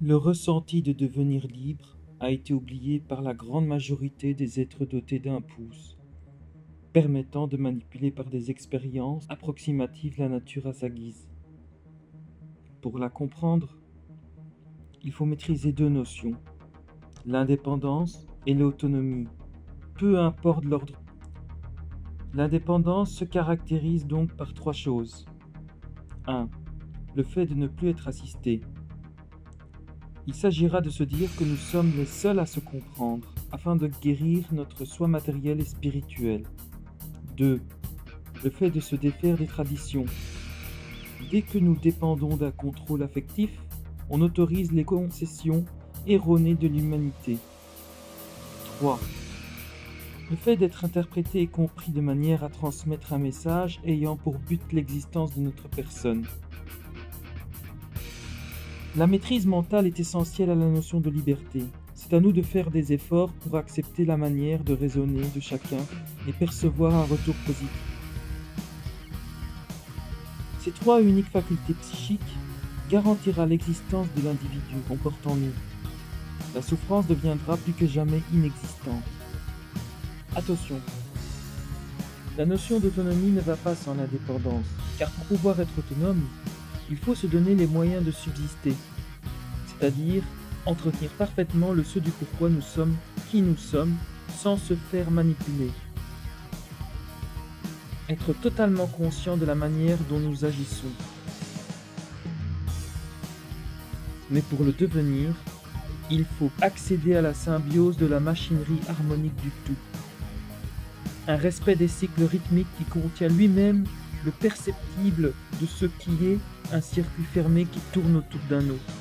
Le ressenti de devenir libre a été oublié par la grande majorité des êtres dotés d'un pouce, permettant de manipuler par des expériences approximatives la nature à sa guise. Pour la comprendre, il faut maîtriser deux notions, l'indépendance et l'autonomie, peu importe l'ordre. L'indépendance se caractérise donc par trois choses. 1. Le fait de ne plus être assisté. Il s'agira de se dire que nous sommes les seuls à se comprendre, afin de guérir notre soi matériel et spirituel. 2. Le fait de se défaire des traditions. Dès que nous dépendons d'un contrôle affectif, on autorise les concessions erronées de l'humanité. 3. Le fait d'être interprété et compris de manière à transmettre un message ayant pour but l'existence de notre personne. La maîtrise mentale est essentielle à la notion de liberté. C'est à nous de faire des efforts pour accepter la manière de raisonner de chacun et percevoir un retour positif. Ces trois uniques facultés psychiques garantira l'existence de l'individu qu'on porte en nous. La souffrance deviendra plus que jamais inexistante. Attention, la notion d'autonomie ne va pas sans l'indépendance, car pour pouvoir être autonome, il faut se donner les moyens de subsister, c'est-à-dire entretenir parfaitement le ce du pourquoi nous sommes qui nous sommes, sans se faire manipuler. Être totalement conscient de la manière dont nous agissons. Mais pour le devenir, il faut accéder à la symbiose de la machinerie harmonique du tout. Un respect des cycles rythmiques qui contient lui-même le perceptible de ce qui est un circuit fermé qui tourne autour d'un autre.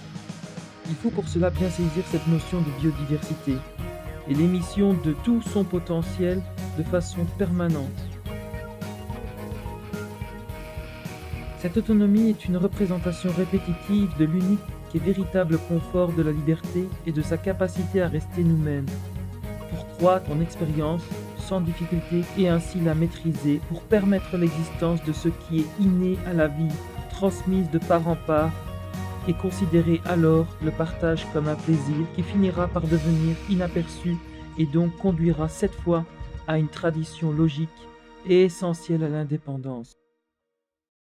Il faut pour cela bien saisir cette notion de biodiversité et l'émission de tout son potentiel de façon permanente. Cette autonomie est une représentation répétitive de l'unique et véritable confort de la liberté et de sa capacité à rester nous-mêmes, pour croître en expérience sans difficulté et ainsi la maîtriser pour permettre l'existence de ce qui est inné à la vie, transmise de part en part, et considérer alors le partage comme un plaisir qui finira par devenir inaperçu et donc conduira cette fois à une tradition logique et essentielle à l'indépendance.